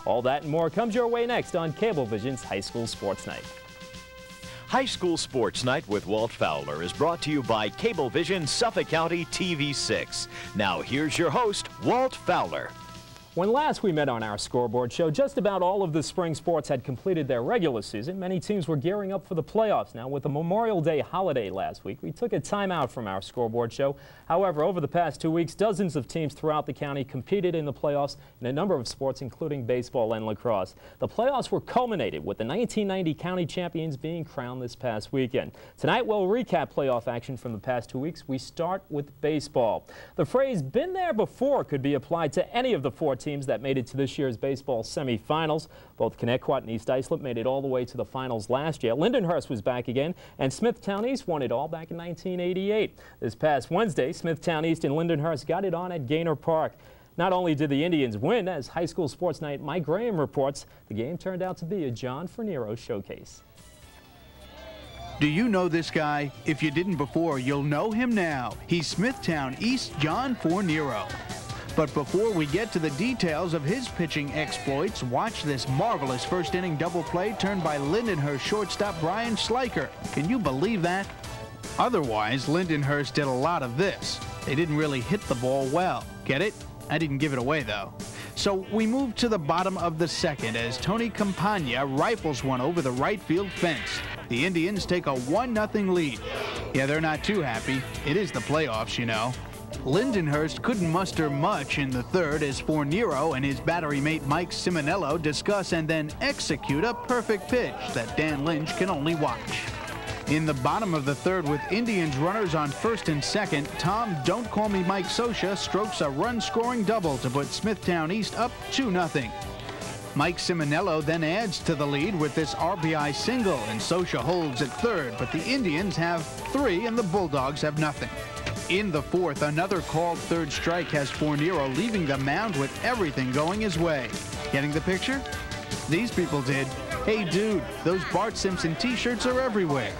All that and more comes your way next on Cablevision's High School Sports Night. High School Sports Night with Walt Fowler is brought to you by Cablevision Suffolk County TV 6. Now here's your host, Walt Fowler. When last we met on our scoreboard show, just about all of the spring sports had completed their regular season. Many teams were gearing up for the playoffs. Now, with the Memorial Day holiday last week, we took a timeout from our scoreboard show. However, over the past 2 weeks, dozens of teams throughout the county competed in the playoffs in a number of sports, including baseball and lacrosse. The playoffs were culminated with the 1990 county champions being crowned this past weekend. Tonight, we'll recap playoff action from the past 2 weeks. We start with baseball. The phrase "been there before" could be applied to any of the four teams that made it to this year's baseball semifinals. Both Connecticut and East Islip made it all the way to the finals last year. Lindenhurst was back again, and Smithtown East won it all back in 1988. This past Wednesday, Smithtown East and Lindenhurst got it on at Gaynor Park. Not only did the Indians win, as High School Sports Night Mike Graham reports, the game turned out to be a John Fornero showcase. Do you know this guy? If you didn't before, you'll know him now. He's Smithtown East John Fornero. But before we get to the details of his pitching exploits, watch this marvelous first-inning double play turned by Lindenhurst shortstop Brian Schleicher. Can you believe that? Otherwise, Lindenhurst did a lot of this. They didn't really hit the ball well. Get it? I didn't give it away, though. So we move to the bottom of the second as Tony Campagna rifles one over the right field fence. The Indians take a 1-0 lead. Yeah, they're not too happy. It is the playoffs, you know. Lindenhurst couldn't muster much in the third as Fornero and his battery mate Mike Simonello discuss and then execute a perfect pitch that Dan Lynch can only watch. In the bottom of the third, with Indians runners on first and second, Tom Don't Call Me Mike Sosha strokes a run-scoring double to put Smithtown East up 2-0. Mike Simonello then adds to the lead with this RBI single, and Sosha holds at third, but the Indians have 3 and the Bulldogs have nothing. In the fourth, another called third strike has Fornero leaving the mound with everything going his way. Getting the picture? These people did. Hey dude, those Bart Simpson t-shirts are everywhere.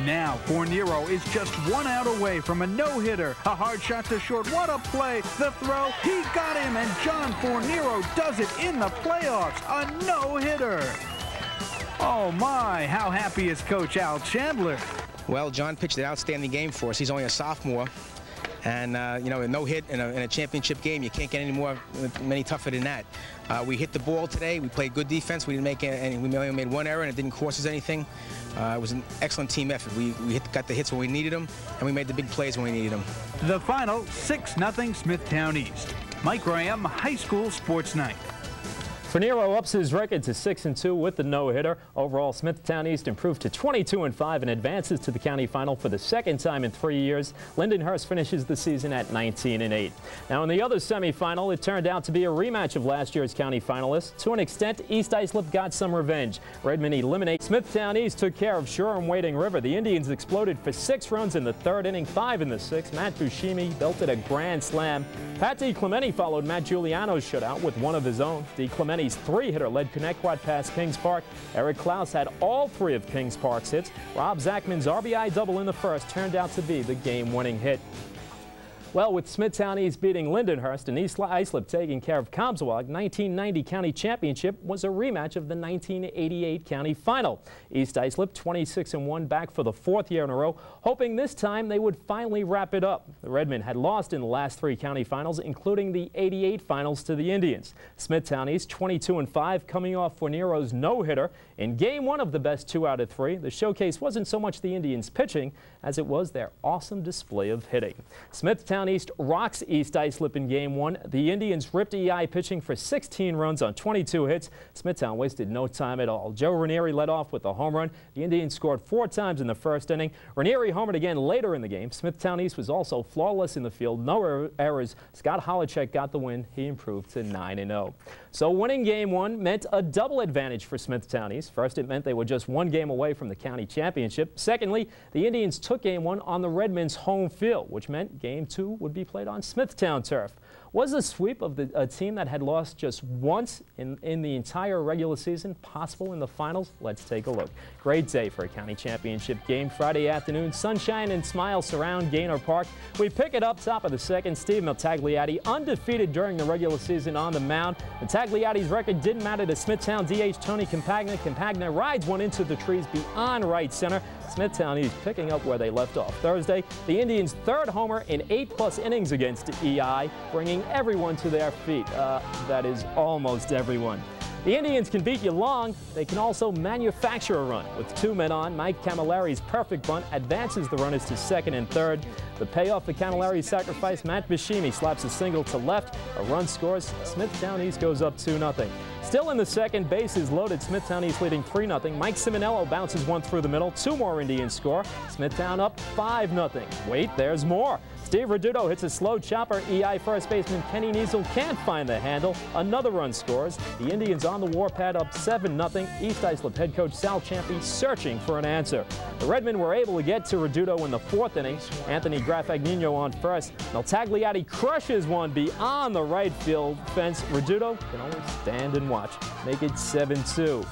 Now Fornero is just 1 out away from a no-hitter. A hard shot to short. What a play. The throw. He got him, and John Fornero does it in the playoffs. A no-hitter. Oh my, how happy is Coach Al Chandler? Well, John pitched an outstanding game for us. He's only a sophomore. And, you know, a no-hit in a championship game, you can't get many tougher than that. We hit the ball today. We played good defense. We didn't make any. We only made 1 error, and it didn't cost us anything. It was an excellent team effort. We got the hits when we needed them, and we made the big plays when we needed them. The final, 6-0 Smithtown East. Mike Graham, High School Sports Night. Fornero ups his record to 6-2 with the no-hitter. Overall, Smithtown East improved to 22-5 and advances to the county final for the second time in 3 years. Lindenhurst finishes the season at 19-8. Now, in the other semifinal, it turned out to be a rematch of last year's county finalists. To an extent, East Islip got some revenge. Redmond eliminates Smithtown East, took care of Shoreham-Wading River. The Indians exploded for 6 runs in the third inning, 5 in the sixth. Matt Buscemi belted a grand slam. Pat DiClemente followed Matt Giuliano's shutout with 1 of his own. DiClemente's 3-hitter led Connecticut past Kings Park. Eric Klaus had all 3 of Kings Park's hits. Rob Zachman's RBI double in the first turned out to be the game-winning hit. Well, with Smithtown East beating Lindenhurst and East Islip taking care of Comstock, 1990 county championship was a rematch of the 1988 county final. East Islip 26-1 back for the 4th year in a row, hoping this time they would finally wrap it up. The Redmen had lost in the last 3 county finals, including the '88 finals to the Indians. Smithtown East 22-5, coming off Fornero's no-hitter in game 1 of the best 2 out of 3. The showcase wasn't so much the Indians pitching as it was their awesome display of hitting. Smithtown East rocks East Islip in game 1. The Indians ripped EI pitching for 16 runs on 22 hits. Smithtown wasted no time at all. Joe Ranieri led off with a home run. The Indians scored 4 times in the first inning. Ranieri homered again later in the game. Smithtown East was also flawless in the field. No errors. Scott Holacek got the win. He improved to 9-0. So winning game 1 meant a double advantage for Smithtown East. First, it meant they were just 1 game away from the county championship. Secondly, the Indians took game 1 on the Redmen's home field, which meant game 2 would be played on Smithtown turf. Was a sweep of a team that had lost just once in the entire regular season possible in the finals? Let's take a look. Great day for a county championship game Friday afternoon. Sunshine and smiles surround Gaynor Park. We pick it up top of the second. Steve Tagliati, undefeated during the regular season on the mound. Tagliati's record didn't matter to Smithtown DH Tony Campagna. Campagna rides one into the trees beyond right center. Smithtown is picking up where they left off Thursday. The Indians' third homer in 8+ innings against EI, bringing everyone to their feet. That is almost everyone. The Indians can beat you long. They can also manufacture a run. With 2 men on, Mike Camilleri's perfect bunt advances the runners to second and third. The payoff for Camilleri's sacrifice, Matt Bashimi slaps a single to left. A run scores. Smithtown East goes up 2-0. Still in the second, bases loaded. Smithtown East leading 3-0. Mike Simonello bounces one through the middle. 2 more Indians score. Smithtown up 5-0. Wait, there's more. Steve Reduto hits a slow chopper. EI first baseman Kenny Niesel can't find the handle. Another run scores. The Indians on the warpad up 7-0. East Islip head coach Sal Ciampi searching for an answer. The Redmen were able to get to Reduto in the 4th inning. Anthony Grafagnino on first. Tagliati crushes one beyond the right field fence. Reduto can only stand and watch. Make it 7-2.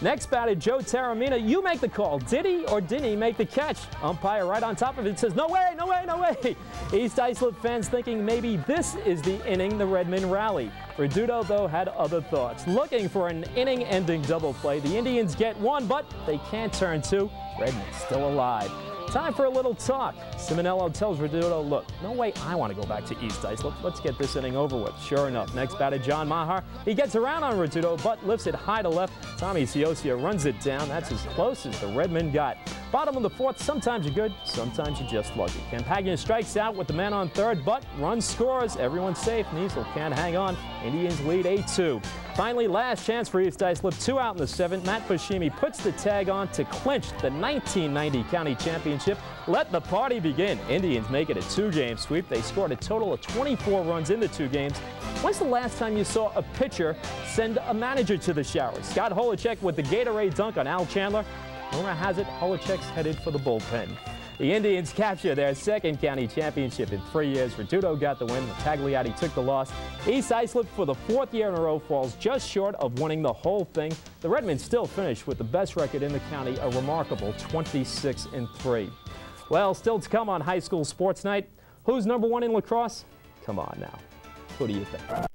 Next batted Joe Taramina. You make the call. Did he or didn't he make the catch? Umpire right on top of it says, no way, no way, no way. East Islip fans thinking maybe this is the inning the Redmen rally. Reduto, though, had other thoughts. Looking for an inning-ending double play. The Indians get one, but they can't turn 2. Redmen still alive. Time for a little talk. Simonello tells Reduto, look, no way I want to go back to East Islip. Let's get this inning over with. Sure enough, next batter John Maher. He gets around on Reduto, but lifts it high to left. Tommy Ciocia runs it down. That's as close as the Redmen got. Bottom of the 4th, sometimes you're good, sometimes you're just lucky. Campagna strikes out with the man on third, but run scores. Everyone's safe. Niesel can't hang on. Indians lead 8-2. Finally, last chance for East Islip. 2 out in the 7th. Matt Bashimi puts the tag on to clinch the 1990 county championship. Let the party begin. Indians make it a 2-game sweep. They scored a total of 24 runs in the 2 games. When's the last time you saw a pitcher send a manager to the showers? Scott Holacek with the Gatorade dunk on Al Chandler. Rumor has it Holacek's headed for the bullpen. The Indians capture their 2nd county championship in 3 years. Reduto got the win. Tagliati took the loss. East Islip, for the 4th year in a row, falls just short of winning the whole thing. The Redmen still finish with the best record in the county, a remarkable 26-3. Well, still to come on High School Sports Night. Who's #1 in lacrosse? Come on now. Who do you think?